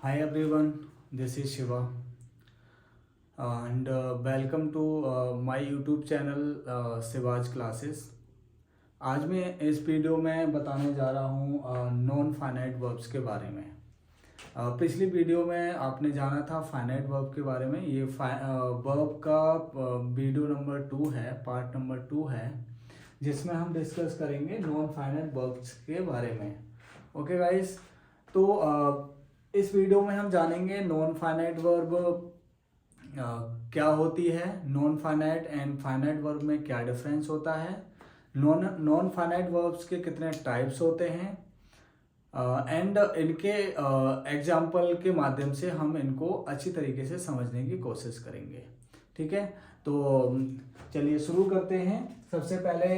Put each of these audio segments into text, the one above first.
Hi everyone, this is Shiva and welcome to my YouTube channel Shiva's classes. आज मैं इस video में बताने जा रहा हूँ नॉन फाइनाइट वर्ब्स के बारे में। पिछली वीडियो में आपने जाना था फाइनाइट वर्ब के बारे में। ये वर्ब का वीडियो नंबर 2 है, पार्ट नंबर 2 है, जिसमें हम डिस्कस करेंगे नॉन फाइनाइट वर्ब्स के बारे में। ओके गाइस, तो इस वीडियो में हम जानेंगे नॉन फाइनाइट वर्ब क्या होती है, non finite and finite verb में क्या डिफरेंस होता है, नॉन फाइनाइट वर्ब्स के कितने टाइप्स होते हैं एंड इनके एग्जाम्पल के माध्यम से हम इनको अच्छी तरीके से समझने की कोशिश करेंगे। ठीक है, तो चलिए शुरू करते हैं। सबसे पहले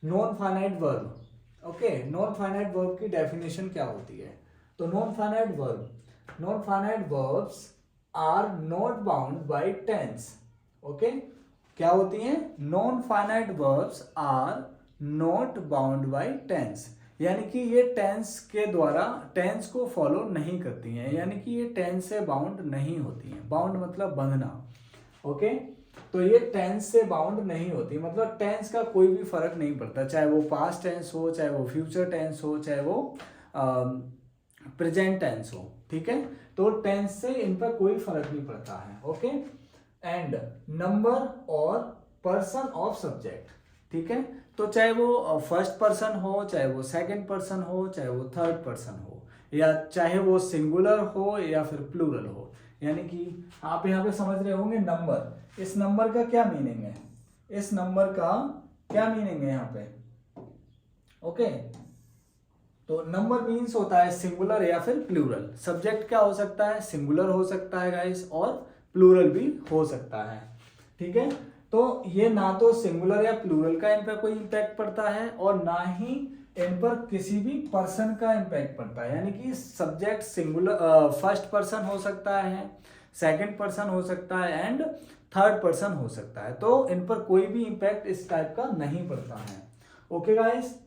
non finite verb. Okay, non finite verb की डेफिनेशन क्या होती है? तो non finite verbs are not bound by tense. Okay, क्या होती हैं? Non finite verbs are not bound by tense, यानी कि ये टेंस के द्वारा टेंस को फॉलो नहीं करती हैं, यानी कि ये टेंस से बाउंड नहीं होती हैं। बाउंड मतलब बंधना। ओके, तो ये टेंस से बाउंड नहीं होती, मतलब टेंस का कोई भी फर्क नहीं पड़ता, चाहे वो पास्ट टेंस हो, चाहे वो फ्यूचर टेंस हो, चाहे वो प्रेजेंट टेंस हो। ठीक है, तो टेंस से इन पर कोई फर्क नहीं पड़ता है। ओके, एंड नंबर और पर्सन ऑफ सब्जेक्ट। ठीक है, तो चाहे वो फर्स्ट पर्सन हो, चाहे वो सेकंड पर्सन हो, चाहे वो थर्ड पर्सन हो, या चाहे वो सिंगुलर हो या फिर प्लूरल हो, यानी कि आप यहाँ पे समझ रहे होंगे नंबर। इस नंबर का क्या मीनिंग है? इस नंबर का क्या मीनिंग है यहाँ पे? ओके, तो नंबर मीन्स होता है सिंगुलर या फिर प्लूरल। सब्जेक्ट क्या हो सकता है? सिंगुलर हो सकता है गाइस, और प्लूरल भी हो सकता है। ठीक है, तो ये ना तो सिंगुलर या प्लूरल का इन पर कोई इंपैक्ट पड़ता है और ना ही इन पर किसी भी पर्सन का इंपैक्ट पड़ता है, यानी कि सब्जेक्ट सिंगुलर फर्स्ट पर्सन हो सकता है, सेकंड पर्सन हो सकता है एंड थर्ड पर्सन हो सकता है, तो इन पर कोई भी इंपैक्ट इस टाइप का नहीं पड़ता है। ओके गाइस,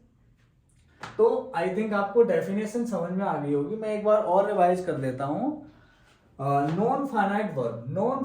तो आई थिंक आपको डेफिनेशन समझ में आ गई होगी। मैं एक बार और रिवाइज कर देता हूं। Non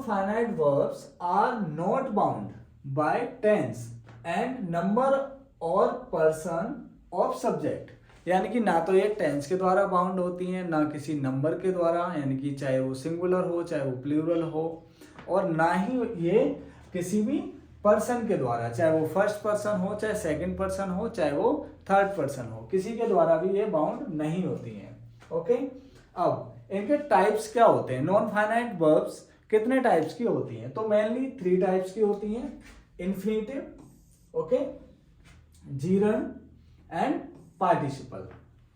finite verbs are not bound by tense and number और पर्सन ऑफ सब्जेक्ट, यानी कि ना तो ये टेंस के द्वारा बाउंड होती हैं, ना किसी नंबर के द्वारा, यानी कि चाहे वो सिंगुलर हो चाहे वो प्लूरल हो, और ना ही ये किसी भी पर्सन के द्वारा, चाहे वो फर्स्ट पर्सन हो, चाहे सेकंड पर्सन हो, चाहे वो थर्ड पर्सन हो, किसी के द्वारा भी ये बाउंड नहीं होती हैं। ओके, अब इनके टाइप्स क्या होते हैं? नॉन फाइनाइट वर्ब्स कितने टाइप्स की होती हैं? तो मेनली 3 टाइप्स की होती हैं। Infinitive, okay, gerund and participle.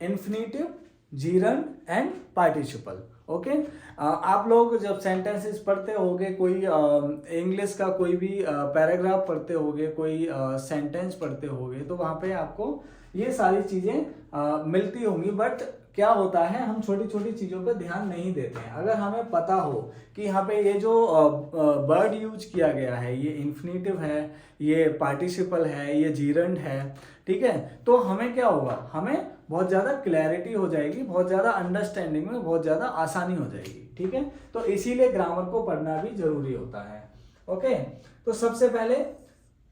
Infinitive, gerund and participle. Okay, आप लोग जब सेंटेंसेस पढ़ते होगे, कोई इंग्लिश का कोई भी पैराग्राफ पढ़ते होगे, कोई सेंटेंस पढ़ते होगे, तो वहां पे आपको ये सारी चीजें मिलती होंगी, बट क्या होता है, हम छोटी छोटी चीजों पर ध्यान नहीं देते हैं। अगर हमें पता हो कि यहाँ पे ये जो वर्ड यूज किया गया है, ये इन्फिनिटिव है, ये पार्टिसिपल है, ये जीरंड है, ठीक है, तो हमें क्या होगा, हमें बहुत ज्यादा क्लैरिटी हो जाएगी, बहुत ज्यादा अंडरस्टैंडिंग में बहुत ज्यादा आसानी हो जाएगी। ठीक है, तो इसीलिए ग्रामर को पढ़ना भी जरूरी होता है। ओके, तो सबसे पहले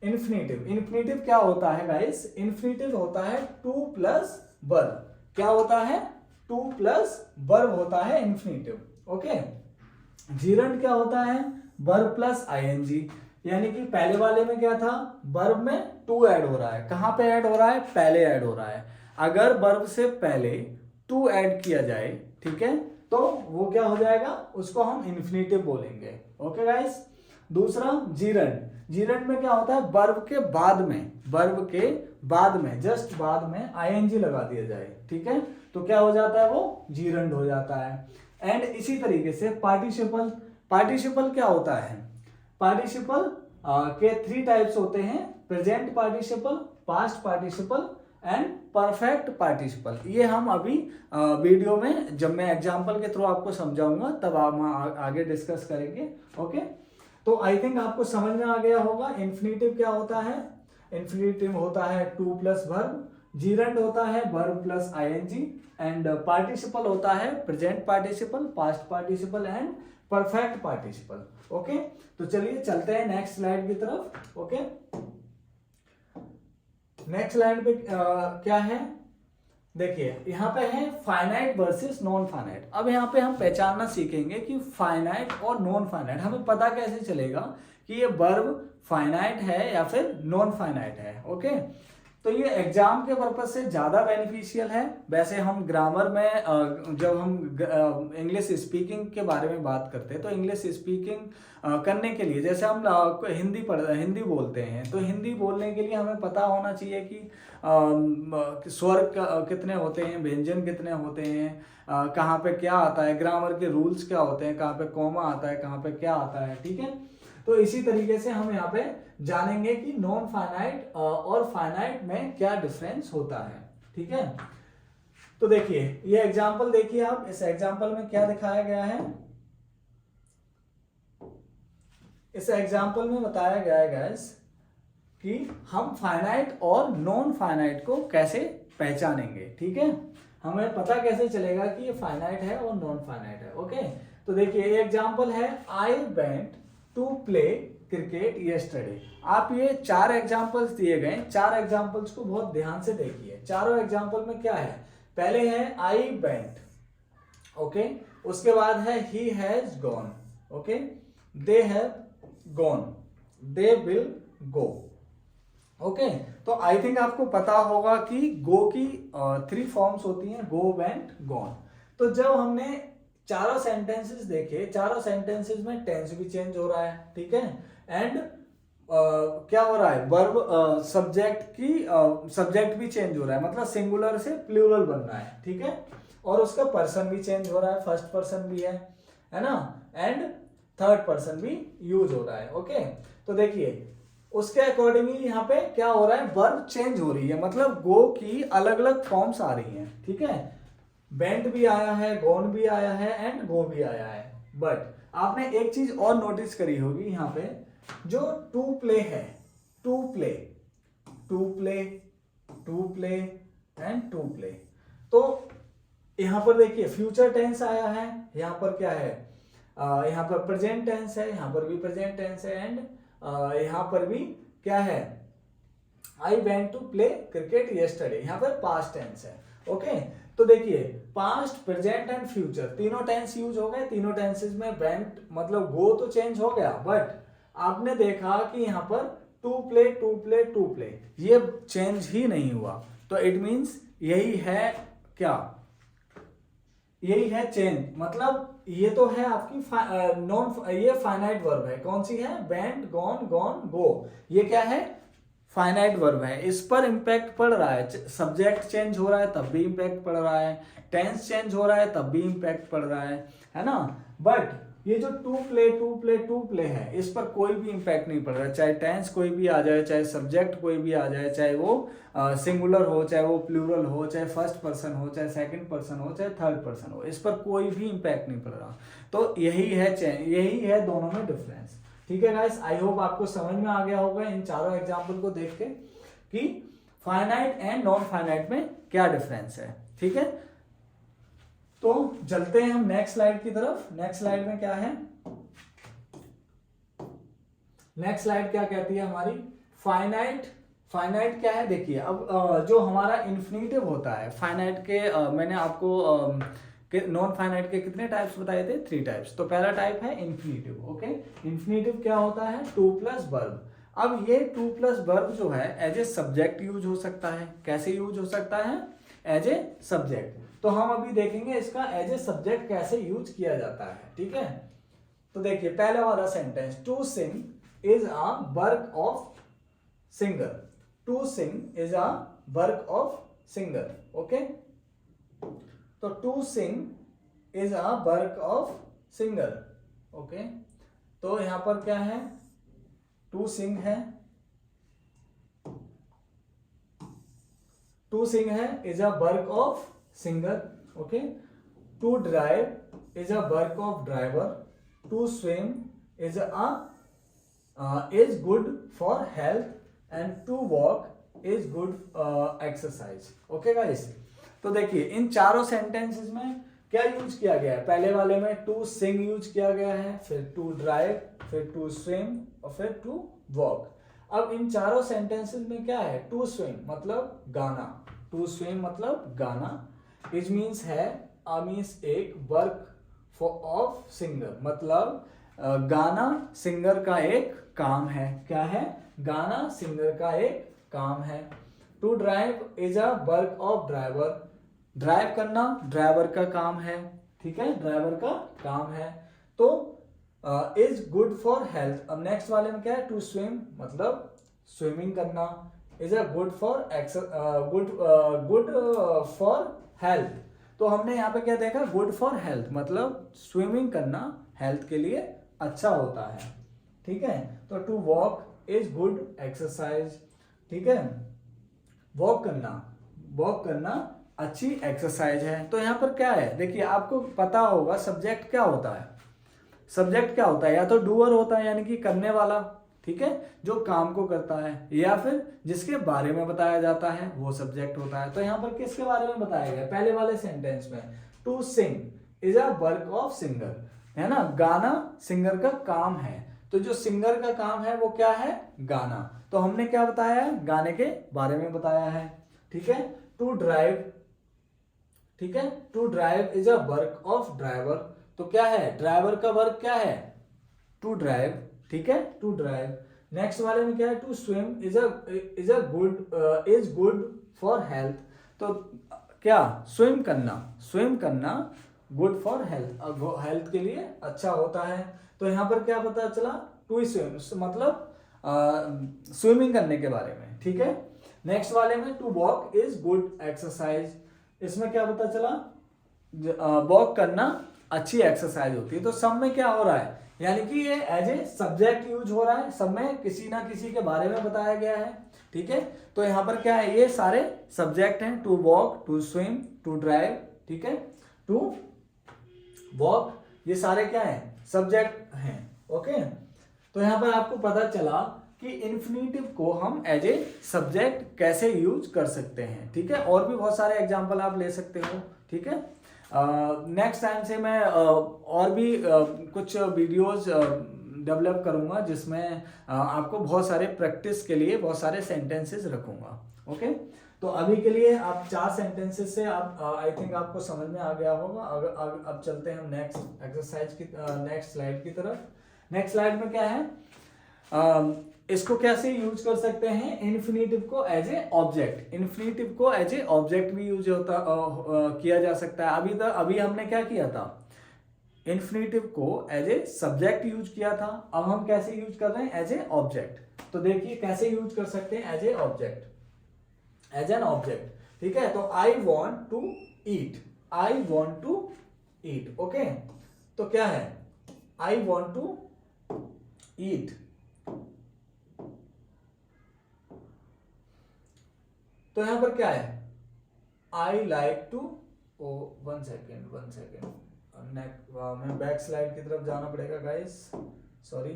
इन्फिनिटिव क्या होता है गाइस? इन्फिनिटिव होता है 2 प्लस वर्ब। क्या होता है? 2 प्लस वर्ब होता है इन्फिनिटिव। ओके, जीरंड क्या होता है? वर्ब प्लस आईएनजी, यानी कि पहले वाले में क्या था, वर्ब में 2 ऐड हो रहा है। कहां पे ऐड हो रहा है? पहले ऐड हो रहा है। अगर वर्ब से पहले 2 ऐड किया जाए, ठीक है, तो वो क्या हो जाएगा, उसको हम इन्फिनिटिव बोलेंगे। ओके गाइस, दूसरा जीरंड में क्या होता है, वर्ब के बाद में जस्ट बाद में आईएनजी लगा दिया जाए, ठीक है, तो क्या हो जाता है, वो जीरंड हो जाता है। एंड इसी तरीके से पार्टिसिपल क्या होता है? पार्टिसिपल के 3 टाइप्स होते हैं, present participle, past participle and perfect participle. ये हम अभी वीडियो में जब मैं एग्जांपल के थ्रू आपको समझाऊंगा तब हम आगे डिस्कस करेंगे। ओके, तो आई थिंक आपको समझ में आ गया होगा इन्फिनिटिव क्या होता है। इन्फिनिटिव होता है 2 प्लस वर्ब, जीरंड होता है verb plus ING, and participle होता है present participle, past participle and perfect participle. Okay, तो चलिए चलते हैं नेक्स्ट स्लाइड की तरफ। ओके, नेक्स्ट स्लाइड पे क्या है, देखिए यहाँ पे है फाइनाइट वर्सेस नॉन फाइनाइट। अब यहाँ पे हम पहचानना सीखेंगे कि फाइनाइट और नॉन फाइनाइट हमें पता कैसे चलेगा कि ये वर्ब फाइनाइट है या फिर नॉन फाइनाइट है। ओके, तो ये एग्जाम के पर्पज से ज़्यादा बेनिफिशियल है। वैसे हम ग्रामर में जब हम इंग्लिश स्पीकिंग के बारे में बात करते हैं तो इंग्लिश स्पीकिंग करने के लिए, जैसे हम हिंदी बोलते हैं, तो हिंदी बोलने के लिए हमें पता होना चाहिए कि स्वर कितने होते हैं, व्यंजन कितने होते हैं, कहाँ पे क्या आता है, ग्रामर के रूल्स क्या होते हैं, कहाँ पे कॉमा आता है, कहाँ पे क्या आता है। ठीक है, तो इसी तरीके से हम यहाँ पे जानेंगे कि नॉन फाइनाइट और फाइनाइट में क्या डिफरेंस होता है। ठीक है, तो देखिए ये एग्जांपल देखिए आप, इस एग्जांपल में क्या दिखाया गया है, इस एग्जांपल में बताया गया है गाइस कि हम फाइनाइट और नॉन फाइनाइट को कैसे पहचानेंगे। ठीक है, हमें पता कैसे चलेगा कि ये फाइनाइट है और नॉन फाइनाइट है। ओके, तो देखिए एग्जांपल है I went to play cricket yesterday. आप ये 4 एग्जांपल्स दिए गए, 4 एग्जांपल्स को बहुत ध्यान से देखिए। चारों एग्जांपल में क्या है, पहले है आई वेंट, ओके, उसके बाद है he has gone, okay, they have gone, they will go. Okay, तो आई थिंक आपको पता होगा कि गो की 3 फॉर्म्स होती हैं, गो, वेंट, गॉन। तो जब हमने चारों सेंटेंसेस देखे, चारों सेंटेंसेस में टेंस भी चेंज हो रहा है। ठीक है, एंड क्या हो रहा है, वर्ब सब्जेक्ट भी चेंज हो रहा है, मतलब सिंगुलर से प्लूरल बन रहा है। ठीक है, और उसका पर्सन भी चेंज हो रहा है, फर्स्ट पर्सन भी है ना, एंड थर्ड पर्सन भी यूज हो रहा है। ओके, तो देखिए उसके अकॉर्डिंगली यहाँ पे क्या हो रहा है, वर्ब चेंज हो रही है, मतलब गो की अलग अलग फॉर्म्स आ रही हैं। ठीक है, वेंट भी आया है, गॉन भी आया है एंड गो भी आया है। बट आपने एक चीज और नोटिस करी होगी, यहाँ पे जो टू प्ले है, to play, to play, to play and to play, तो यहाँ पर देखिए फ्यूचर टेंस आया है, यहाँ पर क्या है, यहाँ पर प्रेजेंट टेंस है, यहाँ पर भी प्रेजेंट टेंस है, एंड यहाँ पर भी क्या है, I went to play cricket yesterday, यहाँ पर पास्ट टेंस है। ओके, तो देखिए पास्ट, प्रेजेंट एंड फ्यूचर तीनों टेंस यूज हो गए। तीनों टेंसेस में वेंट मतलब गो तो चेंज हो गया, बट आपने देखा कि यहाँ पर to play, to play, to play ये चेंज ही नहीं हुआ। तो इट मीन्स यही है क्या, यही है चेंज, मतलब ये तो है आपकी नॉन, ये फाइनाइट वर्ब है। कौन सी है, वेंट, गॉन, गॉन, गो, ये क्या है, फाइनाइट वर्ब है। इस पर इंपैक्ट पड़ रहा है, सब्जेक्ट चेंज हो रहा है तब भी इंपैक्ट पड़ रहा है, टेंस चेंज हो रहा है तब भी इंपैक्ट पड़ रहा है ना। बट ये जो to play, to play, to play है, इस पर कोई भी इंपैक्ट नहीं पड़ रहा है, चाहे टेंस कोई भी आ जाए, चाहे सब्जेक्ट कोई भी आ जाए, चाहे वो सिंगुलर हो, चाहे वो प्लूरल हो, चाहे फर्स्ट पर्सन हो, चाहे सेकंड पर्सन हो, चाहे थर्ड पर्सन हो, इस पर कोई भी इंपैक्ट नहीं पड़ रहा। तो यही है यही है दोनों में डिफरेंस। ठीक है गाइस, आई होप आपको समझ में आ गया होगा इन चारों एग्जाम्पल को देख के कि फाइनाइट एंड नॉन फाइनाइट में क्या डिफरेंस है। ठीक है, तो चलते हैं हम नेक्स्ट स्लाइड की तरफ। नेक्स्ट स्लाइड में क्या है, नेक्स्ट स्लाइड क्या कहती है हमारी, फाइनाइट। फाइनाइट क्या है, देखिए अब जो हमारा इन्फिनिटिव होता है फाइनाइट के, मैंने आपको नॉन फाइनाइट के कितने टाइप्स बताए थे, 3 टाइप्स। तो पहला टाइप है इन्फिनिटिव। ओके, इन्फिनिटिव क्या होता है, 2+ वर्ब। अब ये 2+ वर्ब जो है एज ए सब्जेक्ट यूज हो सकता है। कैसे यूज हो सकता है, एज ए सब्जेक्ट। तो हम अभी देखेंगे इसका एज ए सब्जेक्ट कैसे यूज किया जाता है। ठीक है, तो देखिए पहला वाला sentence, to sing is a work of singer. To sing is a work of singer. Okay, तो to sing is a work of singer. Okay, तो यहां पर क्या है, टू सिंग है, टू सिंग है is a work of singer. Okay, to drive is a work of driver. To swim is good for health, and to walk is good exercise. Okay guys, तो देखिए इन चारों sentences में क्या use किया गया है। पहले वाले में टू सिंग यूज किया गया है, फिर टू ड्राइव, फिर टू स्विम और फिर टू वॉक। अब इन चारों सेंटेंसेस में क्या है, टू स्विम मतलब गाना, टू स्विम मतलब गाना, इज मीन्स है, मीन्स एक, वर्क फॉर ऑफ सिंगर मतलब गाना सिंगर का एक काम है। क्या है, गाना सिंगर का एक काम है। To drive is a work of driver, drive करना ड्राइवर का काम है, ठीक है, ड्राइवर का काम है। तो इज गुड फॉर हेल्थ। अब नेक्स्ट वाले में क्या है, टू स्विम मतलब स्विमिंग करना, is a good for good for health. तो हमने यहाँ पे क्या देखा, गुड फॉर हेल्थ मतलब स्विमिंग करना हेल्थ के लिए अच्छा होता है, ठीक है। तो to walk is good exercise, ठीक है, वॉक करना अच्छी एक्सरसाइज है। तो यहाँ पर क्या है, देखिए आपको पता होगा सब्जेक्ट क्या होता है। सब्जेक्ट क्या होता है, या तो डूअर होता है यानी कि करने वाला, ठीक है, जो काम को करता है, या फिर जिसके बारे में बताया जाता है वो सब्जेक्ट होता है। तो यहाँ पर किसके बारे में बताया गया, पहले वाले सेंटेंस में to sing is a work of singer, है ना, गाना सिंगर का काम है। तो जो सिंगर का काम है वो क्या है, गाना। तो हमने क्या बताया है, गाने के बारे में बताया है, ठीक है। टू ड्राइव, ठीक है, to drive is a work of driver. तो क्या है, ड्राइवर का वर्क क्या है, टू ड्राइव, ठीक है, टू ड्राइव। नेक्स्ट वाले में क्या है, to swim is good for health. तो क्या, स्विम करना गुड फॉर हेल्थ, हेल्थ के लिए अच्छा होता है। तो यहां पर क्या पता चला, टू स्विम मतलब स्विमिंग करने के बारे में, ठीक है। नेक्स्ट वाले में to walk is good exercise, इसमें क्या पता चला, वॉक करना अच्छी एक्सरसाइज होती है। तो सब में क्या हो रहा है, यानी कि ये एज ए सब्जेक्ट यूज हो रहा है, सब में किसी ना किसी के बारे में बताया गया है, ठीक है। तो यहाँ पर क्या है, ये सारे सब्जेक्ट हैं, to walk, to swim, to drive, ठीक है, टू वॉक, ये सारे क्या है, सब्जेक्ट हैं। ओके, तो यहाँ पर आपको पता चला कि इन्फिनेटिव को हम एज ए सब्जेक्ट कैसे यूज कर सकते हैं, ठीक है। और भी बहुत सारे एग्जाम्पल आप ले सकते हो, ठीक है। नेक्स्ट टाइम से मैं और भी कुछ वीडियोस डेवलप करूंगा जिसमें आपको बहुत सारे प्रैक्टिस के लिए बहुत सारे सेंटेंसेस रखूंगा। ओके, तो अभी के लिए आप 4 सेंटेंसेस से आप आई थिंक आपको समझ में आ गया होगा। अब चलते हैं हम नेक्स्ट एक्सरसाइज की, नेक्स्ट स्लाइड की तरफ। नेक्स्ट स्लाइड में क्या है, इसको कैसे यूज कर सकते हैं, इन्फिनेटिव को एज ए ऑब्जेक्ट, इन्फिनेटिव को एज ए ऑब्जेक्ट भी यूज होता किया जा सकता है। अभी हमने क्या किया था, इन्फिनेटिव को एज ए सब्जेक्ट यूज किया था, अब हम कैसे यूज कर रहे हैं, एज ए ऑब्जेक्ट। तो देखिए कैसे यूज कर सकते हैं, as a object, as an object, ठीक है। तो I want to eat, I want to eat, okay. तो क्या है, आई वॉन्ट टू ईट, तो यहां पर क्या है, I like to, one second मैं बैक स्लाइड की तरफ जाना पड़ेगा गाइस, सॉरी।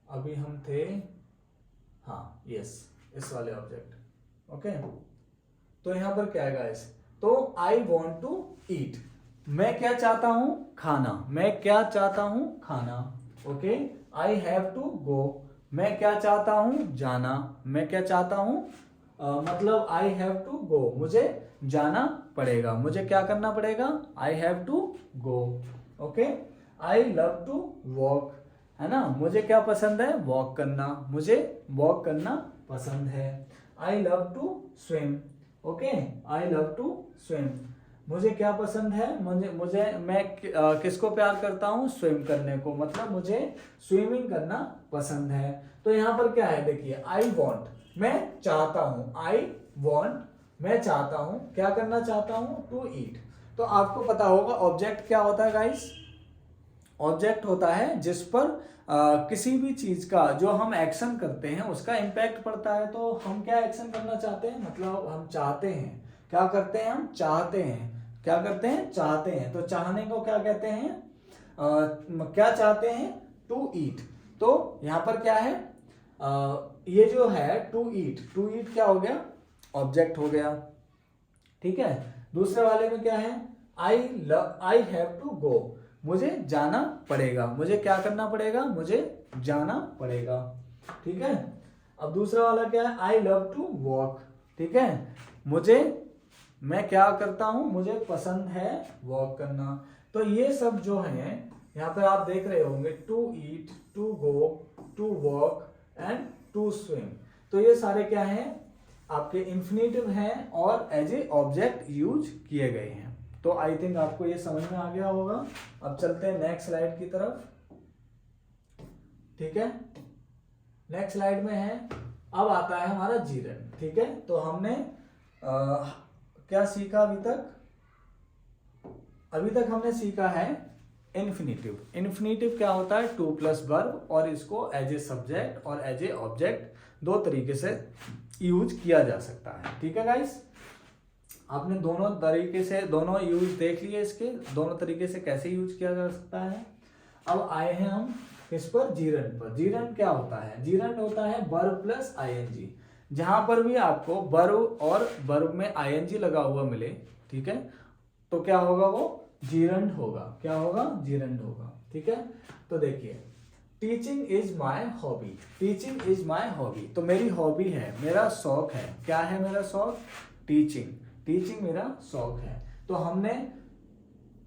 अभी हम थे, हाँ यस, इस वाले ऑब्जेक्ट, ओके। तो यहां पर क्या है गाइस, तो आई वॉन्ट टू ईट, मैं क्या चाहता हूं, खाना, मैं क्या चाहता हूं, खाना, okay. I have to go, मैं क्या चाहता हूं, जाना, मैं क्या चाहता हूं, मतलब आई हैव टू गो, मुझे जाना पड़ेगा, मुझे क्या करना पड़ेगा, I have to go, okay. I love to walk, है ना, मुझे क्या पसंद है, वॉक करना, मुझे वॉक करना पसंद है। I love to swim, okay, I love to swim, मुझे क्या पसंद है, मैं किसको प्यार करता हूं, स्विम करने को, मतलब मुझे स्विमिंग करना पसंद है। तो यहां पर क्या है, देखिए आई वॉन्ट, मैं चाहता हूं, आई वॉन्ट, मैं चाहता हूं, क्या करना चाहता हूं, टू ईट। तो आपको पता होगा ऑब्जेक्ट क्या होता है गाइस, ऑब्जेक्ट होता है जिस पर किसी भी चीज का जो हम एक्शन करते हैं उसका इम्पैक्ट पड़ता है। तो हम क्या एक्शन करना चाहते हैं, मतलब हम चाहते हैं, क्या करते हैं, हम चाहते हैं, क्या करते हैं, चाहते हैं। तो चाहने को क्या कहते हैं, क्या चाहते हैं, टू ईट। तो यहां पर क्या है, ये जो है टू ईट क्या हो गया, ऑब्जेक्ट हो गया, ठीक है। दूसरे वाले में क्या है, आई हैव टू गो, मुझे जाना पड़ेगा, मुझे क्या करना पड़ेगा, मुझे जाना पड़ेगा, ठीक है। अब दूसरा वाला क्या है, आई लव टू वॉक, ठीक है, मैं क्या करता हूं, मुझे पसंद है वॉक करना। तो ये सब जो है यहाँ पे आप देख रहे होंगे, to eat, to go, to walk and to swim, तो ये सारे क्या हैं, आपके इंफिनिटिव हैं और एज ए ऑब्जेक्ट यूज किए गए हैं। तो आई थिंक आपको ये समझ में आ गया होगा। अब चलते हैं नेक्स्ट स्लाइड की तरफ, ठीक है। नेक्स्ट स्लाइड में है, अब आता है हमारा जीरन, ठीक है। तो हमने क्या सीखा अभी तक हमने सीखा है इन्फिनिटिव। इन्फिनिटिव क्या होता है, टू प्लस वर्ब, और इसको एज ए सब्जेक्ट और एज ए ऑब्जेक्ट दो तरीके से यूज किया जा सकता है, ठीक है गाइस। आपने दोनों तरीके से दोनों यूज देख लिए, इसके दोनों तरीके से कैसे यूज किया जा सकता है। अब आए हैं हम किस पर, जीरन पर। जीरन क्या होता है, जीरन होता है वर्ब प्लस आईएनजी। जहां पर भी आपको वर्ब और वर्ब में आईएनजी लगा हुआ मिले, ठीक है, तो क्या होगा, वो जीरन होगा। क्या होगा, जीरन होगा, ठीक है। तो देखिए, teaching is my hobby, teaching is my hobby, तो मेरी हॉबी है, मेरा शौक है। क्या है मेरा शौक, टीचिंग, टीचिंग मेरा शौक है। तो हमने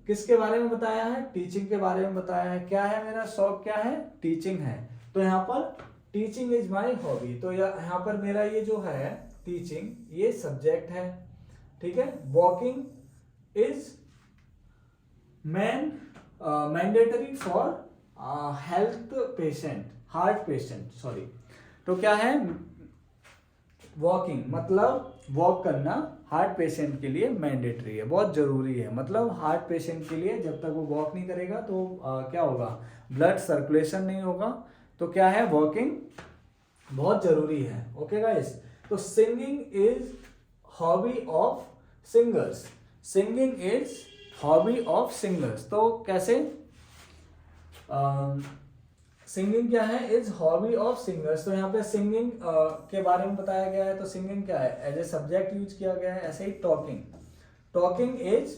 किसके बारे में बताया है, टीचिंग के बारे में बताया है। क्या है मेरा शौक, क्या है, टीचिंग है। तो यहाँ पर टीचिंग इज माई हॉबी, तो यहाँ पर मेरा ये जो है टीचिंग, ये सब्जेक्ट है, ठीक है। Walking is mandatory for health patient, heart patient, sorry. तो क्या है, वॉकिंग मतलब वॉक करना हार्ट पेशेंट के लिए मैंडेटरी है, बहुत जरूरी है। मतलब हार्ट पेशेंट के लिए जब तक वो वॉक नहीं करेगा तो क्या होगा, ब्लड सर्कुलेशन नहीं होगा। तो क्या है, वॉकिंग बहुत जरूरी है, ओके गाइस। तो singing is hobby of singers, singing is hobby of singers. तो कैसे, सिंगिंग क्या है, इज हॉबी ऑफ सिंगर्स। तो यहाँ पे सिंगिंग के बारे में बताया गया है। तो सिंगिंग क्या है, एज ए सब्जेक्ट यूज किया गया है। ऐसे he talking, talking is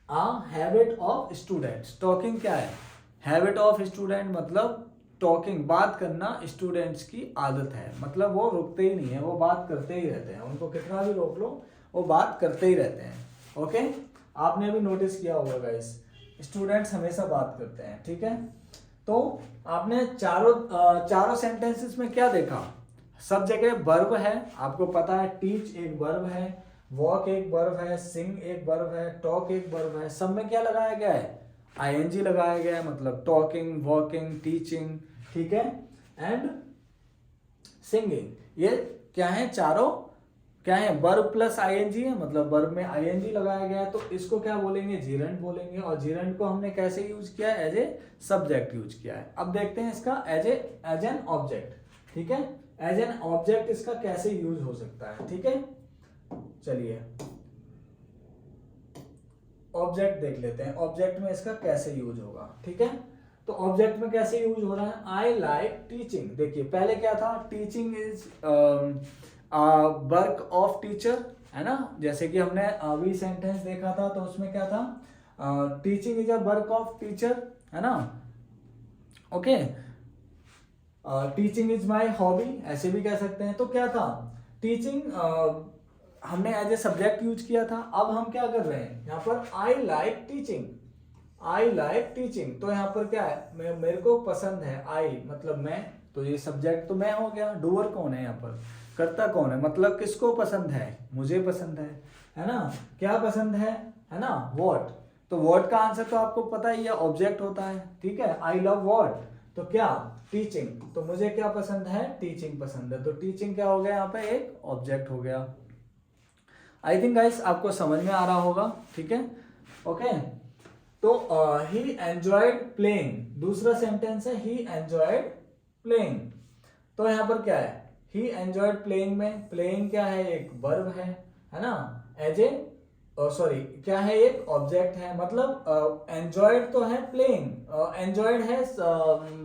a habit of students. Talking क्या है, हैबिट ऑफ स्टूडेंट, मतलब टॉकिंग, बात करना स्टूडेंट्स की आदत है। मतलब वो रुकते ही नहीं है, वो बात करते ही रहते हैं, उनको कितना भी रोक लो वो बात करते ही रहते हैं, ओके। आपने भी नोटिस किया होगा गाइस, स्टूडेंट्स हमेशा बात करते हैं, ठीक है। तो आपने चारों सेंटेंसेस में क्या देखा, सब जगह वर्ब है, आपको पता है। टीच एक वर्ब है, वॉक एक वर्ब है, सिंग एक वर्ब है, टॉक एक वर्ब है। सब में क्या लगाया गया है, आईएनजी लगाया गया है, मतलब टॉकिंग, वॉकिंग, टीचिंग, ठीक है, एंड सिंगिंग। ये क्या है, चारों क्या है, वर्ब प्लस आईएनजी है, मतलब वर्ब में आईएनजी लगाया गया है। तो इसको क्या बोलेंगे, जीरंड बोलेंगे। और जीरंड को हमने कैसे यूज किया है, एज ए सब्जेक्ट यूज किया है। अब देखते हैं इसका एज एन ऑब्जेक्ट, ठीक है। एज एन ऑब्जेक्ट इसका कैसे यूज हो सकता है, ठीक है। चलिए ऑब्जेक्ट देख लेते हैं, ऑब्जेक्ट में इसका कैसे यूज होगा, ठीक है। तो ऑब्जेक्ट में कैसे यूज हो रहा है, आई लाइक टीचिंग। देखिए पहले क्या था, teaching is work of teacher, है ना। जैसे कि हमने अभी सेंटेंस देखा था, तो उसमें क्या था, teaching is a work of teacher, है ना, okay. Teaching is my hobby, ऐसे भी कह सकते हैं। तो क्या था, टीचिंग हमने एज ए सब्जेक्ट यूज किया था। अब हम क्या कर रहे हैं, यहाँ पर I like teaching, I like teaching. तो यहाँ पर क्या है, मेरे को पसंद है, आई मतलब मैं, तो ये सब्जेक्ट तो मैं हो गया। डूअर कौन है यहाँ पर, करता कौन है, मतलब किसको पसंद है, मुझे पसंद है ना। क्या पसंद है ना, वॉट। तो वॉट का आंसर तो आपको पता ही है, ऑब्जेक्ट होता है, ठीक है। आई लव वॉट, तो क्या, टीचिंग। तो मुझे क्या पसंद है, टीचिंग पसंद है। तो टीचिंग क्या हो गया, यहाँ पे एक ऑब्जेक्ट हो गया। आई थिंक गाइस आपको समझ में आ रहा होगा, ठीक है, ओके। तो ही एंजॉयड प्लेइंग, दूसरा सेंटेंस है ही एंजॉयड प्लेइंग। तो यहाँ पर क्या है, ही एंजॉयड प्लेइंग में प्लेइंग क्या है, एक वर्ब है ना, एज ए सॉरी क्या है, एक ऑब्जेक्ट है। मतलब एंजॉयड तो है प्लेइंग, एंजॉयड है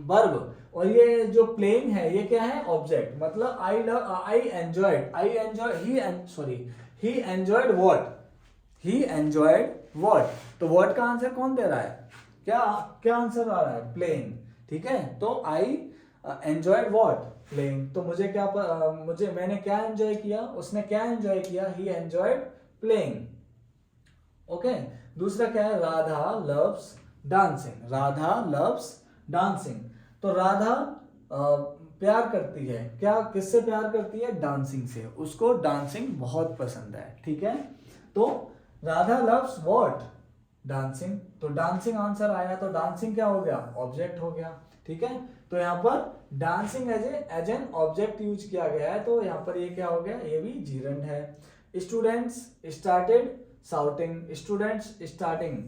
वर्ब, और ये जो प्लेइंग है ये क्या है, ऑब्जेक्ट। मतलब ही एंजॉयड व्हाट, तो व्हाट का आंसर कौन दे रहा है, क्या क्या आंसर आ रहा है, प्लेइंग। ठीक है, तो आई एंजॉयड व्हाट, प्लेइंग। तो मुझे क्या मैंने क्या एंजॉय किया, उसने क्या एंजॉय किया, ही एंजॉयड प्लेइंग। ओके, दूसरा क्या है, Radha loves dancing, Radha loves dancing. तो राधा प्यार करती है, क्या किससे प्यार करती है, डांसिंग से, उसको डांसिंग बहुत पसंद है। ठीक है, तो राधा लव्स व्हाट, डांसिंग। तो डांसिंग आंसर आया, तो डांसिंग क्या हो गया, ऑब्जेक्ट हो गया। ठीक है, तो यहाँ पर dancing as an object use किया गया है, तो यहाँ पर ये क्या हो गया, ये भी जीरंड है। Students started shouting, students starting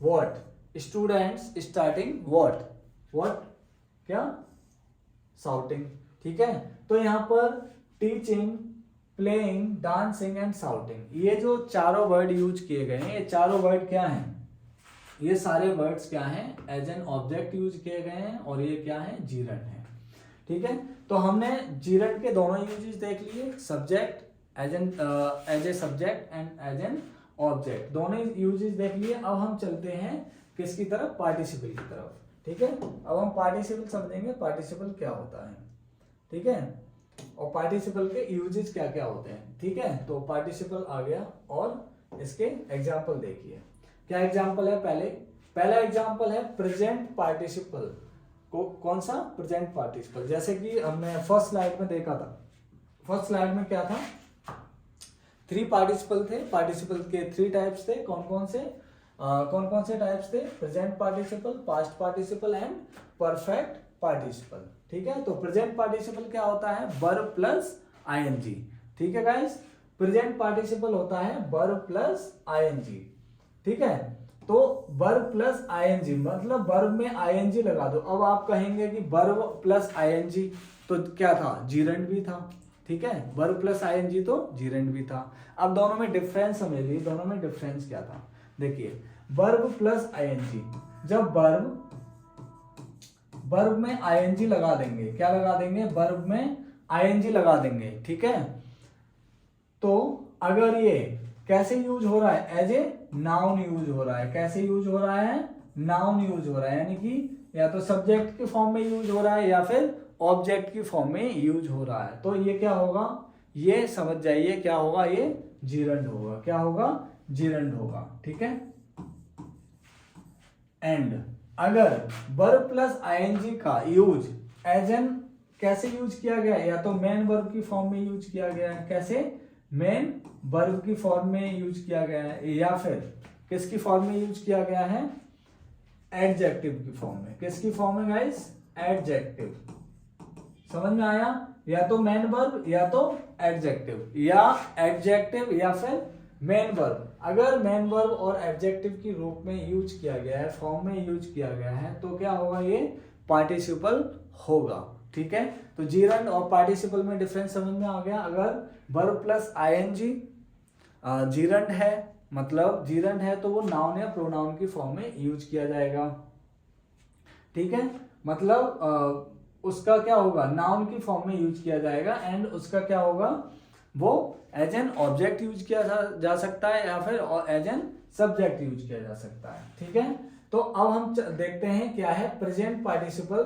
what, students starting what क्या, शाउटिंग। ठीक है, तो यहाँ पर teaching, playing, dancing and shouting, ये जो चारों वर्ड यूज किए गए हैं, ये चारों वर्ड क्या हैं, ये सारे वर्ड्स क्या हैं, एज एन ऑब्जेक्ट यूज किए गए हैं, और ये क्या है, जीरंड है। ठीक है, तो हमने जीरंड के दोनों यूजेस देख लिए, subject as a subject and as an object, दोनों यूजेस देख लिए। अब हम चलते हैं किसकी तरफ, पार्टिसिपल की तरफ। ठीक है, अब हम पार्टिसिपल समझेंगे, पार्टिसिपल क्या होता है। ठीक है, और पार्टिसिपल के यूजेस क्या क्या होते हैं। ठीक है, तो पार्टिसिपल आ गया, और इसके एग्जाम्पल देखिए, क्या एग्जाम्पल है, पहला एग्जाम्पल है प्रेजेंट पार्टिसिपल। कौन सा, प्रेजेंट पार्टिसिपल। जैसे कि हमने फर्स्ट स्लाइड में देखा था, फर्स्ट स्लाइड में क्या था, 3 पार्टिसिपल थे, पार्टिसिपल के 3 टाइप्स थे, कौन कौन से टाइप्स थे, present participle, past participle and perfect participle. ठीक है, तो प्रेजेंट पार्टिसिपल क्या होता है, वर्ब प्लस आईएनजी। ठीक है गाइस, प्रेजेंट पार्टिसिपल होता है वर्ब प्लस आईएनजी। ठीक है, तो वर्ब प्लस आईएनजी मतलब वर्ब में आईएनजी लगा दो। अब आप कहेंगे कि वर्ब प्लस आईएनजी तो क्या था, जीरंड भी था। ठीक है, वर्ब प्लस आईएनजी तो जीरंड भी था। अब दोनों में डिफरेंस समझिए, दोनों में डिफरेंस क्या था। देखिए, वर्ब प्लस आईएनजी, जब वर्ब में आईएनजी लगा देंगे, क्या लगा देंगे, वर्ब में आईएनजी लगा देंगे। ठीक है, तो अगर ये कैसे यूज हो रहा है, एज ए नाउन यूज हो रहा है, कैसे यूज हो रहा है, नाउन यूज हो रहा है, यानी कि या तो सब्जेक्ट के फॉर्म में यूज हो रहा है या फिर ऑब्जेक्ट की फॉर्म में यूज हो रहा है। तो ये क्या होगा, ये समझ जाइए क्या होगा, ये जीरंड होगा। क्या होगा, जीरंड होगा। ठीक है, एंड अगर वर्ब प्लस आईएनजी का यूज एज एन कैसे यूज किया गया है, या तो मेन वर्ब की फॉर्म में यूज किया गया है, कैसे, मेन वर्ब की फॉर्म में यूज किया गया है, या फिर किसकी फॉर्म में यूज किया गया है, एडजेक्टिव की फॉर्म में। किसकी फॉर्म में गाइस, एडजेक्टिव। समझ में आया, या तो मेन वर्ब या तो एडजेक्टिव, या एडजेक्टिव या फिर मेन वर्ब। अगर मेन वर्ब और एडजेक्टिव की रूप में यूज किया गया है, फॉर्म में यूज किया गया है, तो क्या होगा, ये पार्टिसिपल होगा। ठीक है, तो जीरंड और पार्टिसिपल में डिफरेंस समझ में आ गया। अगर वर्ब प्लस आईएनजी जीरंड है, मतलब जीरंड है तो वो नाउन या प्रोनाउन की फॉर्म में यूज किया जाएगा। ठीक है, मतलब उसका क्या होगा, नाउन की फॉर्म में यूज किया जाएगा, एंड उसका क्या होगा, वो एज एन ऑब्जेक्ट यूज किया जा सकता है या फिर एज एन सब्जेक्ट यूज किया जा सकता है। ठीक है, तो अब हम देखते हैं क्या है प्रेजेंट पार्टिसिपल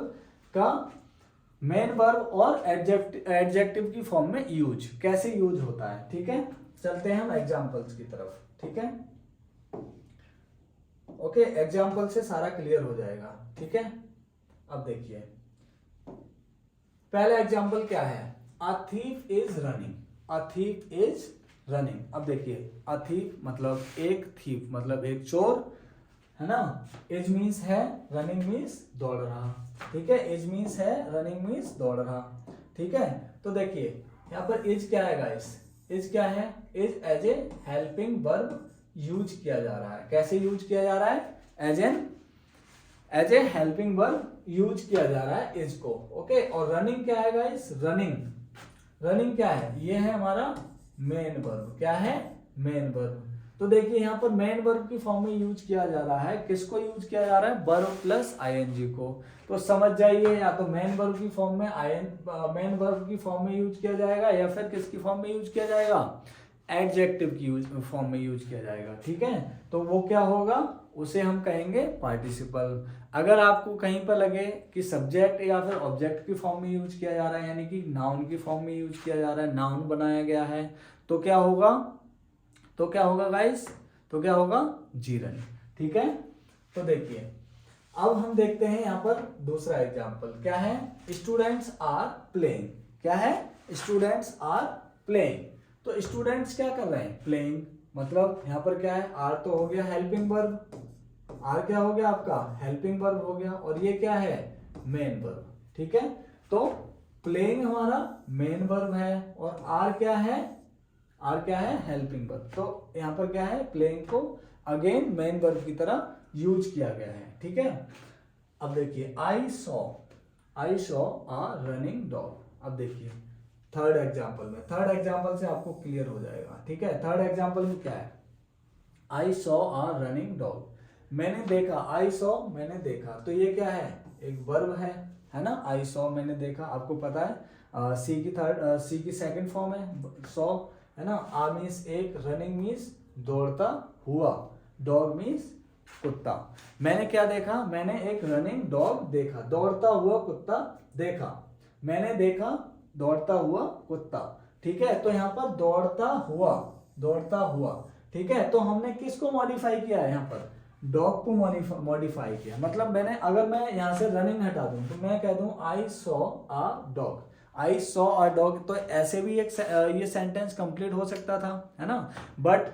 का मेन वर्ब और एडजेक्टिव की फॉर्म में यूज, कैसे यूज होता है। ठीक है, चलते हैं हम एग्जांपल्स की तरफ। ठीक है, ओके, एग्जांपल से सारा क्लियर हो जाएगा। ठीक है, अब देखिए पहला एग्जांपल क्या है, a thief is running, a thief is running. अब देखिए, अ थीफ मतलब एक, थीफ मतलब एक चोर, है ना। इज मीन्स है, रनिंग मीन्स दौड़ रहा। ठीक है, इज मीन्स है, रनिंग मीन्स दौड़ रहा। ठीक है, तो देखिए यहाँ पर इज क्या है गाइस, इज क्या है, is as a helping verb use किया जा रहा है। कैसे यूज किया जा रहा है, as a helping verb use किया जा रहा है इज को। ओके, और रनिंग क्या है गाइस, रनिंग क्या है, ये है हमारा मेन वर्ब। क्या है, मेन वर्ब। तो देखिए यहाँ पर मेन वर्ब की फॉर्म में यूज किया जा रहा है, किसको यूज किया जा रहा है, वर्ब प्लस आईएनजी को। तो समझ जाइए, या तो मेन वर्ब की फॉर्म में मेन वर्ब की फॉर्म में यूज किया जाएगा, या फिर किसकी फॉर्म में यूज किया जाएगा, एडजेक्टिव की फॉर्म में यूज किया जाएगा। ठीक है, तो वो क्या होगा, उसे हम कहेंगे पार्टिसिपल। अगर आपको कहीं पर लगे कि सब्जेक्ट या फिर ऑब्जेक्ट की फॉर्म में यूज किया जा रहा है, यानी कि नाउन की फॉर्म में यूज किया जा रहा है, नाउन बनाया गया है, तो क्या होगा, तो क्या होगा गाइस, तो क्या होगा, जीरन। ठीक है, तो देखिए अब हम देखते हैं यहाँ पर दूसरा एग्जाम्पल क्या है, स्टूडेंट्स आर प्लेइंग। क्या है, स्टूडेंट्स आर प्लेइंग। तो स्टूडेंट्स क्या कर रहे हैं, प्लेइंग। मतलब यहाँ पर क्या है, आर तो हो गया हेल्पिंग वर्ब, आर क्या हो गया आपका, हेल्पिंग वर्ब हो गया, और ये क्या है, मेन वर्ब। ठीक है, तो प्लेइंग हमारा मेन वर्ब है, और आर क्या है, आर क्या है, हेल्पिंग वर्ब। तो यहाँ पर क्या है, प्लेइंग को अगेन मेन वर्ब की तरह यूज किया गया है। ठीक है, अब देखिए I saw a running dog. अब देखिए थर्ड एग्जाम्पल में, थर्ड एग्जाम्पल से आपको क्लियर हो जाएगा। ठीक है, थर्ड एग्जाम्पल में क्या है, I saw a running dog. मैंने देखा, आई सॉ मैंने देखा, तो ये क्या है, एक वर्ब है ना। आई सॉ मैंने देखा, आपको पता है सी की सेकंड फॉर्म है सॉ, है ना। आ मीन्स एक, रनिंग मीन्स दौड़ता हुआ, डॉग मीन्स कुत्ता। मैंने क्या देखा, मैंने एक रनिंग डॉग देखा, दौड़ता हुआ कुत्ता देखा। मैंने देखा दौड़ता हुआ कुत्ता। ठीक है, तो यहाँ पर दौड़ता हुआ, दौड़ता हुआ। ठीक है, तो हमने किसको मॉडिफाई किया है, यहाँ पर डॉग को मॉडिफाई किया। मतलब मैंने, अगर मैं यहाँ से रनिंग हटा दूं तो मैं कह दूं I saw a dog, I saw a dog. तो ऐसे भी एक ये सेंटेंस कंप्लीट हो सकता था, है ना, बट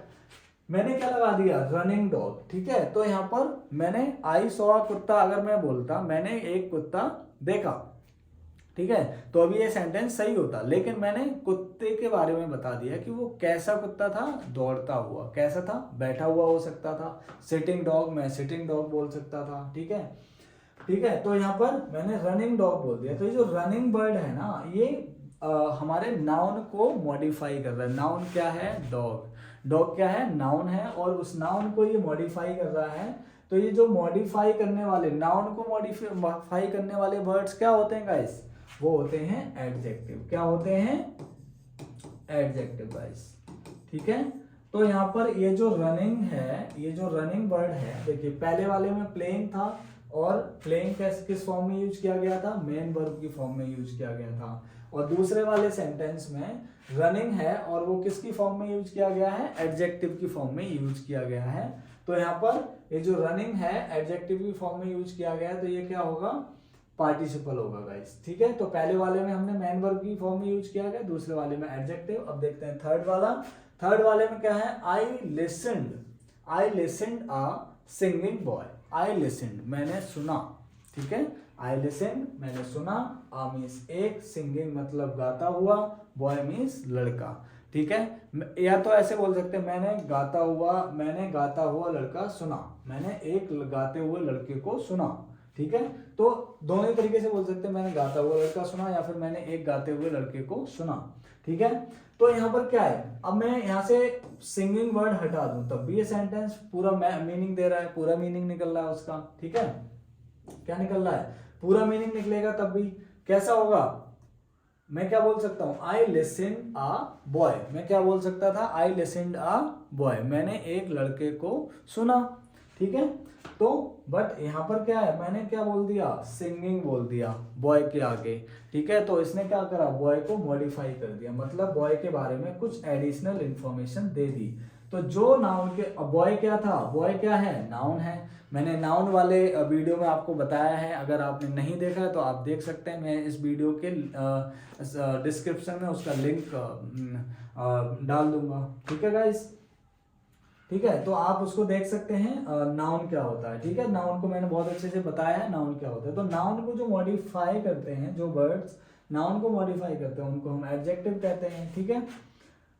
मैंने क्या लगा दिया, रनिंग डॉग। ठीक है, तो यहाँ पर मैंने आई सॉ अ कुत्ता, अगर मैं बोलता मैंने एक कुत्ता देखा, ठीक है, तो अभी ये सेंटेंस सही होता, लेकिन मैंने कुत्ते के बारे में बता दिया कि वो कैसा कुत्ता था, दौड़ता हुआ। कैसा था, बैठा हुआ हो सकता था। सिटिंग डॉग, मैं सिटिंग डॉग बोल सकता था। ठीक है, ठीक है, तो यहाँ पर मैंने रनिंग डॉग बोल दिया। तो ये जो रनिंग बर्ड है ना, ये हमारे नाउन को मॉडिफाई कर रहा है। नाउन क्या है, डॉग। डॉग क्या है, नाउन है, और उस नाउन को ये मॉडिफाई कर रहा है। तो ये जो मॉडिफाई करने वाले, नाउन को मॉडिफाई करने वाले वर्ड्स क्या होते हैं गाइस, वो होते हैं एडजेक्टिव। क्या होते हैं, एडजेक्टिव गाइस। ठीक है, तो यहाँ पर ये जो रनिंग है, ये जो रनिंग वर्ड है, देखिए पहले वाले में प्लेइंग था, और प्लेइंग किस फॉर्म में यूज किया गया था, मेन वर्ब की फॉर्म में यूज किया गया था। और दूसरे वाले सेंटेंस में रनिंग है, और वो किसकी फॉर्म में यूज किया गया है, एडजेक्टिव की फॉर्म में यूज किया गया है। तो यहाँ पर ये जो रनिंग है एडजेक्टिव की फॉर्म में यूज किया गया है, तो ये क्या होगा, पार्टिसिपल होगा गाइस। ठीक है, तो पहले वाले में हमने मेन वर्ब की फॉर्म में यूज किया गया, दूसरे वाले में एडजेक्टिव। अब देखते हैं थर्ड वाला। थर्ड वाले में क्या है, आई लिसन्ड आ सिंगिंग बॉय। आई लिसन्ड, मैंने सुना। ठीक है, आई लिसन्ड, मैंने सुना। आ मीन्स एक, सिंगिंग मतलब गाता हुआ, बॉय मीन्स लड़का। ठीक है, या तो ऐसे बोल सकते हैं, मैंने गाता हुआ लड़का सुना। मैंने एक गाते हुए लड़के को सुना। ठीक है, तो दोनों तरीके से बोल सकते हैं, मैंने गाता हुआ लड़का सुना, या फिर मैंने एक गाते हुए लड़के को सुना। ठीक है, तो यहाँ पर क्या है, अब मैं यहाँ से सिंगिंग वर्ड हटा दूं तब भी ये सेंटेंस पूरा मीनिंग दे रहा है, पूरा मीनिंग निकल रहा है उसका। ठीक है, क्या निकल रहा है, पूरा मीनिंग निकलेगा। तब भी कैसा होगा, मैं क्या बोल सकता हूं, आई लिसन आ बॉय। मैं क्या बोल सकता था, आई लिसन्ड आ बॉय, मैंने एक लड़के को सुना। ठीक है, तो बट यहाँ पर क्या है, मैंने क्या बोल दिया, सिंगिंग बोल दिया बॉय के आगे। ठीक है, तो इसने क्या करा, बॉय को मॉडिफाई कर दिया, मतलब बॉय के बारे में कुछ एडिशनल इंफॉर्मेशन दे दी। तो जो नाउन के, बॉय क्या था, बॉय क्या है, नाउन है। मैंने नाउन वाले वीडियो में आपको बताया है, अगर आपने नहीं देखा है तो आप देख सकते हैं, मैं इस वीडियो के डिस्क्रिप्शन में उसका लिंक डाल दूंगा। ठीक है गाइस, ठीक है, तो आप उसको देख सकते हैं, नाउन क्या होता है। ठीक है, नाउन को मैंने बहुत अच्छे से बताया है, नाउन क्या होता है। तो नाउन को जो मॉडिफाई करते हैं, जो वर्ड्स नाउन को मॉडिफाई करते हैं, उनको हम एडजेक्टिव कहते हैं। ठीक है,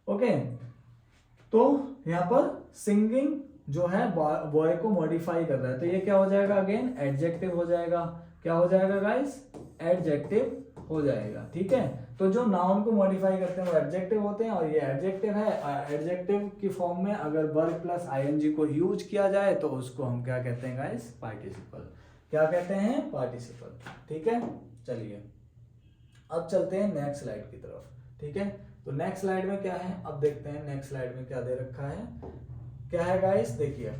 ओके, तो यहाँ पर सिंगिंग जो है बॉय को मॉडिफाई कर रहा है, तो ये क्या हो जाएगा, अगेन एडजेक्टिव हो जाएगा। क्या हो जाएगा गाइस, एडजेक्टिव हो जाएगा। ठीक है, तो जो नाउन को मॉडिफाई करते हैं वो एडजेक्टिव होते हैं, और ये एडजेक्टिव है। एडजेक्टिव की फॉर्म में अगर वर्ब प्लस आईएनजी को यूज किया जाए तो उसको हम क्या कहते हैं गाइस? पार्टिसिपल। क्या कहते हैं? पार्टिसिपल। ठीक है, चलिए अब चलते हैं नेक्स्ट स्लाइड की तरफ। ठीक है, तो नेक्स्ट स्लाइड में क्या है, अब देखते हैं नेक्स्ट स्लाइड में क्या दे रखा है। क्या है गाइस? देखिए,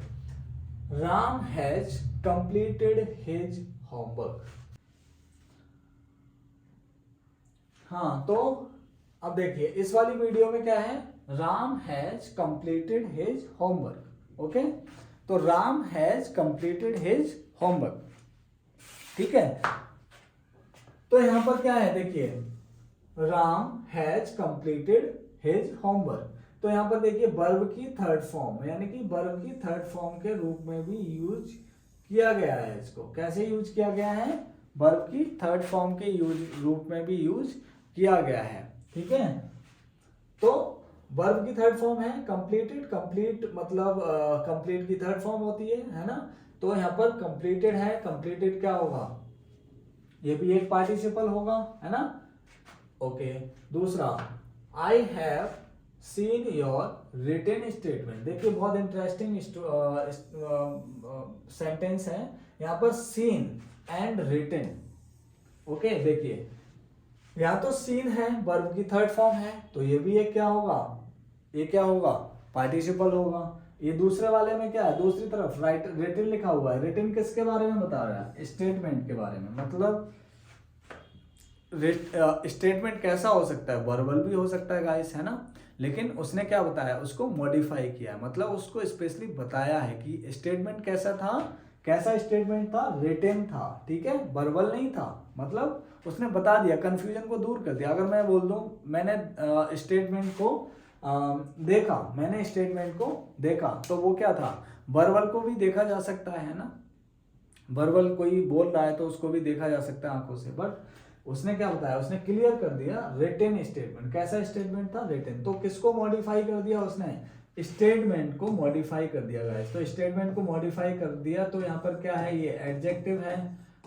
Ram has completed his homework. हाँ, तो अब देखिए इस वाली वीडियो में क्या है, Ram has completed his homework. Okay, तो Ram has completed his homework. ठीक है, तो यहां पर क्या है, देखिए Ram has completed his homework. तो यहां पर देखिए वर्ब की थर्ड फॉर्म, यानी कि वर्ब की थर्ड फॉर्म के रूप में भी यूज किया गया है। इसको कैसे यूज किया गया है? वर्ब की थर्ड फॉर्म के रूप में भी यूज किया गया है। ठीक है, तो वर्ब की थर्ड फॉर्म है कंप्लीटेड। कंप्लीट मतलब कंप्लीट की थर्ड फॉर्म होती है ना। तो यहाँ पर कंप्लीटेड है, कंप्लीटेड क्या होगा? ये भी एक पार्टिसिपल होगा, है ना। ओके, दूसरा, I have seen your written statement. देखिए बहुत इंटरेस्टिंग सेंटेंस है यहाँ पर, सीन एंड रिटन। ओके, देखिए यहाँ तो सीन है, वर्ब की थर्ड फॉर्म है, तो ये भी एक क्या होगा? ये क्या होगा? पार्टिसिपल होगा। ये दूसरे वाले में क्या है? दूसरी तरफ राइट रिटन लिखा हुआ है। रिटन किसके बारे में बता रहा है? स्टेटमेंट के बारे में। मतलब स्टेटमेंट कैसा हो सकता है? वर्बल भी हो सकता है गाइस, है ना। लेकिन उसने क्या बताया? उसको मॉडिफाई किया, मतलब उसको स्पेशली बताया है कि स्टेटमेंट कैसा था। कैसा स्टेटमेंट था? रिटन था। ठीक है, वर्बल नहीं था। मतलब उसने बता दिया, कंफ्यूजन को दूर कर दिया। अगर मैं बोल दूं मैंने स्टेटमेंट को देखा, मैंने स्टेटमेंट को देखा, तो वो क्या था? वर्बल को भी देखा जा सकता है ना। वर्बल कोई बोल रहा है तो उसको भी देखा जा सकता है आंखों से, बट उसने क्या बताया? उसने क्लियर कर दिया रिटन स्टेटमेंट। कैसा स्टेटमेंट था? रिटन। तो किसको मॉडिफाई कर दिया उसने? स्टेटमेंट को मॉडिफाई कर दिया गाइस। तो स्टेटमेंट को मॉडिफाई कर दिया, तो यहाँ पर क्या है? ये एडजेक्टिव है।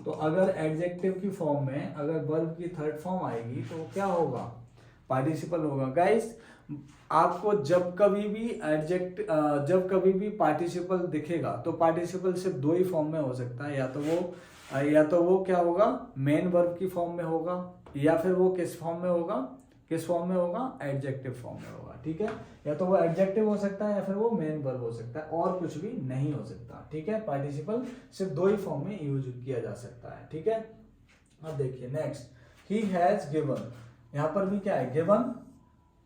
तो अगर एडजेक्टिव की फॉर्म में अगर वर्ब की थर्ड फॉर्म आएगी तो क्या होगा? पार्टिसिपल होगा गाइस। आपको जब कभी भी पार्टिसिपल दिखेगा तो पार्टिसिपल सिर्फ दो ही फॉर्म में हो सकता है। या तो वो क्या होगा? मेन वर्ब की फॉर्म में होगा, या फिर वो किस फॉर्म में होगा? एडजेक्टिव फॉर्म में होगा। ठीक है, या तो वो एडजेक्टिव हो सकता है या फिर वो मेन वर्ब हो सकता है, और कुछ भी नहीं हो सकता। ठीक है, पार्टिसिपल सिर्फ दो ही फॉर्म में यूज किया जा सकता है। ठीक है, अब देखिए नेक्स्ट, ही हैज गिवन। यहाँ पर भी क्या है? गिवन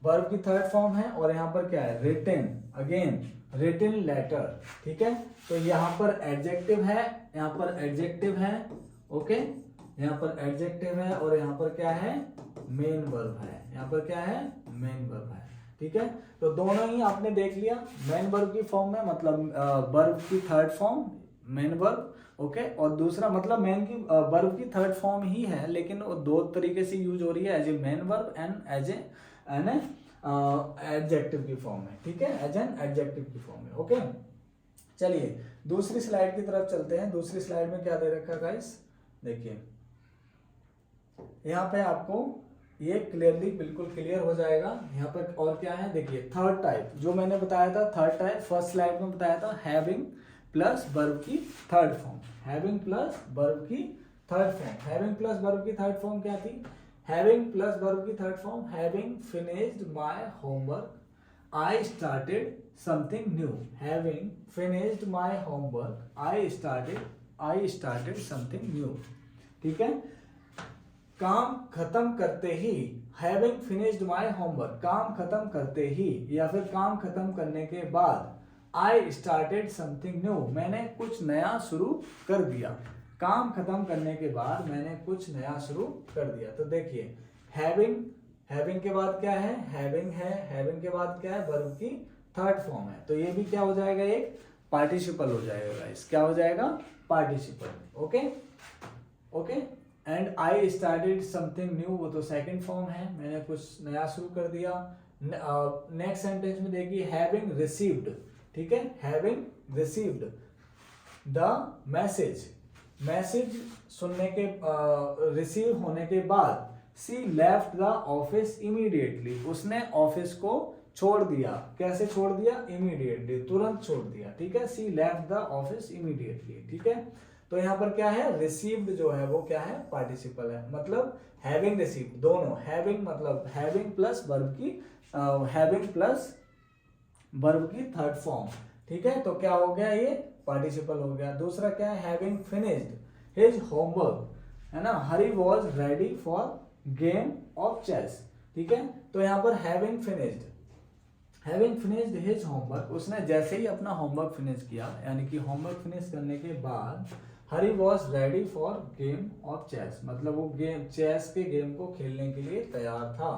वर्ब की थर्ड फॉर्म है, और यहाँ पर क्या है? रिटन। Again written letter. ठीक है, तो यहाँ पर एडजेक्टिव है, यहाँ पर एडजेक्टिव है। ओके, यहाँ पर एडजेक्टिव है, और यहाँ पर क्या है? मेन वर्ब है। यहाँ पर क्या है? मेन वर्ब है। ठीक है, तो दोनों ही आपने देख लिया। मेन वर्ब की फॉर्म में मतलब वर्ब की third form main verb. Okay, और दूसरा मतलब मेन की वर्ब की थर्ड फॉर्म ही है, लेकिन वो दो तरीके से यूज हो रही है, as a main verb and as an adjective की फॉर्म में। ठीक है, एज एन एडजेक्टिव की फॉर्म में। ओके, चलिए दूसरी स्लाइड की तरफ चलते हैं। दूसरी स्लाइड में क्या दे रखा है गाइस? देखिए यहाँ पे आपको ये क्लियरली बिल्कुल क्लियर हो जाएगा। यहाँ पर और क्या है? देखिए थर्ड टाइप जो मैंने बताया था, थर्ड टाइप फर्स्ट स्लाइड में बताया था, हैविंग प्लस वर्ब की third form. Having plus verb की third form. Having plus verb की थर्ड फॉर्म क्या थी? हैविंग प्लस वर्ब की third form, having finished my homework I started something new. Having finished my homework I started something new. ठीक है, काम खत्म करते ही, हैविंग फिनिश्ड माय होमवर्क, काम खत्म करते ही या फिर काम खत्म करने के बाद, आई स्टार्टेड समथिंग न्यू, मैंने कुछ नया शुरू कर दिया। काम खत्म करने के बाद मैंने कुछ नया शुरू कर दिया। तो देखिए हैविंग के बाद क्या है? हैविंग है। हैविंग के बाद क्या है? वर्ब की थर्ड फॉर्म है, तो ये भी क्या हो जाएगा? एक पार्टिसिपल हो जाएगा गाइस। क्या हो जाएगा? Participle. Okay okay, and I started something new, वो तो सेकंड फॉर्म है, मैंने कुछ नया शुरू कर दिया। नेक्स्ट सेंटेंस में देखिए हैविंग रिसीव्ड। ठीक है, having received the message, message सुनने के रिसीव होने के बाद सी लेफ्ट द ऑफिस इमीडिएटली, उसने ऑफिस को छोड़ दिया। कैसे छोड़ दिया? इमीडिएटली, तुरंत छोड़ दिया। ठीक है, सी लेफ्ट द ऑफिस इमीडिएटली। ठीक है, तो यहाँ पर क्या है, रिसीव्ड जो है वो क्या है, पार्टिसिपल है, मतलब हैविंग रिसीव्ड, दोनों हैविंग मतलब हैविंग प्लस वर्ब की हैविंग प्लस वर्ब की थर्ड फॉर्म। ठीक है, तो क्या हो गया, ये पार्टिसिपल हो गया। दूसरा क्या है, हैविंग फिनिश्ड हिज होमवर्क, है ना, Hari was ready for game of chess. ठीक है, तो यहाँ पर हैविंग फिनिश्ड हिज होमवर्क, उसने जैसे ही अपना होमवर्क फिनिश किया, यानी कि होमवर्क फिनिश करने के बाद Hari was ready for game of chess, मतलब वो गेम चेस के गेम को खेलने के लिए तैयार था।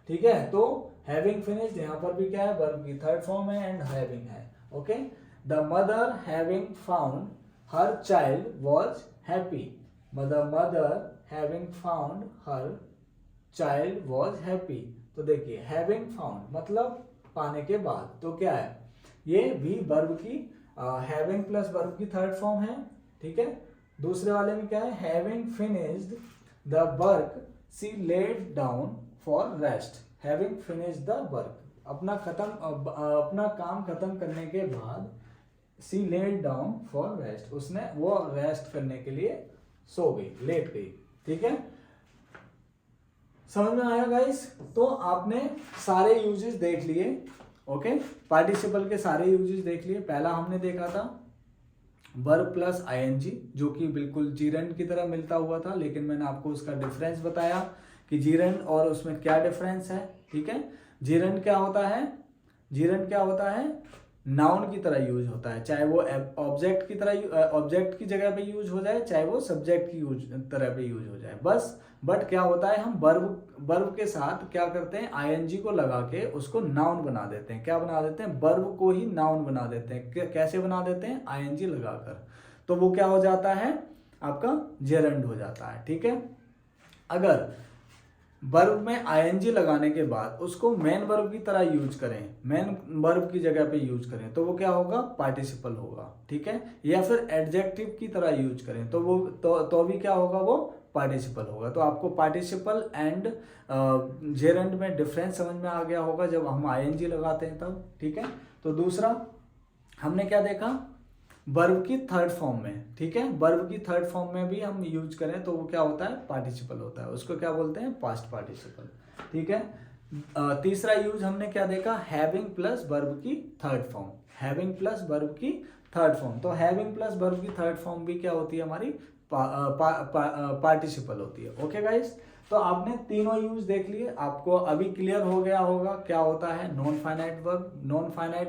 ठीक है, तो हैविंग फिनिश्ड यहाँ पर भी क्या है, वर्ब की थर्ड फॉर्म है एंड हैविंग है। Okay, the mother having found her child was happy, mother having found her child was happy. तो देखिए हैविंग फाउंड मतलब पाने के बाद, तो क्या है, ये भी वर्ब की हैविंग प्लस वर्ब की थर्ड फॉर्म है। ठीक है, दूसरे वाले में क्या है, having finished the work she laid down for rest, having finished the work, अपना काम खत्म करने के बाद she laid down for rest, उसने वो रेस्ट करने के लिए सो गई, लेट गई। ठीक है, समझ में आया गाइस? तो आपने सारे यूजेस देख लिए। ओके, पार्टिसिपल के सारे यूजेस देख लिए। पहला हमने देखा था वर्ब प्लस आईएनजी, जो कि बिल्कुल जीरंड की तरह मिलता हुआ था, लेकिन मैंने आपको उसका डिफरेंस बताया कि जीरंड और उसमें क्या डिफरेंस है। ठीक है, जीरंड क्या होता है, नाउन की तरह यूज होता है, चाहे वो ऑब्जेक्ट की तरह ऑब्जेक्ट की जगह पे यूज हो जाए, चाहे वो सब्जेक्ट की तरह पे यूज हो जाए, बस। बट क्या होता है, हम वर्ब के साथ क्या करते हैं, आईएनजी को लगा के उसको नाउन बना देते हैं। क्या बना देते हैं, वर्ब को ही नाउन बना देते हैं। कैसे बना देते हैं, आईएनजी लगाकर, तो वो क्या हो जाता है, आपका जेरंड हो जाता है। ठीक है, अगर वर्ब में आईएनजी लगाने के बाद उसको मेन वर्ब की तरह यूज करें, मेन वर्ब की जगह पे यूज करें, तो वो क्या होगा, पार्टिसिपल होगा। ठीक है, या फिर एडजेक्टिव की तरह यूज करें तो वो तो भी क्या होगा, वो पार्टिसिपल होगा। तो आपको पार्टिसिपल एंड जेरंड में डिफरेंस समझ में आ गया होगा जब हम आईएनजी लगाते हैं तब। ठीक है, तो दूसरा हमने क्या देखा, वर्ब की थर्ड फॉर्म में। ठीक है, वर्ब की थर्ड फॉर्म में भी हम यूज करें तो वो क्या होता है, पार्टिसिपल होता है, उसको क्या बोलते हैं, पास्ट पार्टिसिपल। ठीक है, तीसरा यूज हमने क्या देखा, हैविंग प्लस वर्ब की third form, having plus verb की थर्ड फॉर्म। तो हैविंग प्लस वर्ब की थर्ड फॉर्म भी क्या होती है, हमारी पार्टिसिपल होती है। ओके गाइस, तो आपने तीनों यूज देख लिए, आपको अभी क्लियर हो गया होगा क्या होता है non finite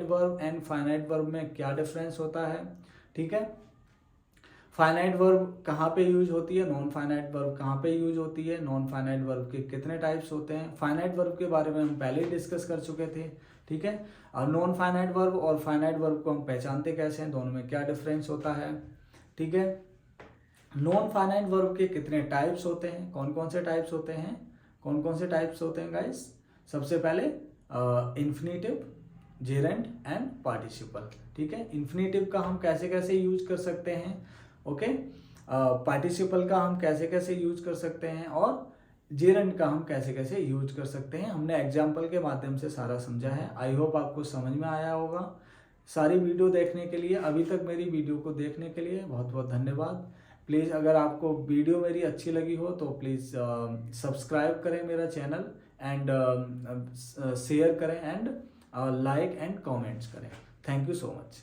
verb and finite verb में क्या डिफरेंस होता है। ठीक है, फाइनाइट वर्ब कहाँ पे यूज होती है, नॉन फाइनाइट वर्ब कहाँ पे यूज होती है, नॉन फाइनाइट वर्ब के कितने टाइप्स होते हैं। फाइनाइट वर्ब के बारे में हम पहले ही डिस्कस कर चुके थे। ठीक है, और नॉन फाइनाइट वर्ब और फाइनाइट वर्ब को हम पहचानते कैसे हैं, दोनों में क्या डिफरेंस होता है। ठीक है, नॉन फाइनाइट वर्ब के कितने टाइप्स होते हैं, कौन कौन से टाइप्स होते हैं गाइस। सबसे पहले इन्फिनेटिव, जेरेंड एंड पार्टिसिपल। ठीक है, इन्फिनेटिव का हम कैसे कैसे यूज कर सकते हैं, ओके, पार्टिसिपल का हम कैसे कैसे यूज कर सकते हैं, और जेरेंड का हम कैसे कैसे यूज कर सकते हैं, हमने एग्जाम्पल के माध्यम से सारा समझा है। आई होप आपको समझ में आया होगा। सारी वीडियो देखने के लिए, अभी तक मेरी वीडियो को देखने के लिए बहुत बहुत धन्यवाद। प्लीज़ अगर आपको वीडियो मेरी अच्छी लगी हो तो प्लीज़ सब्सक्राइब करें मेरा चैनल एंड शेयर करें एंड लाइक एंड कमेंट्स करें। Thank you so much.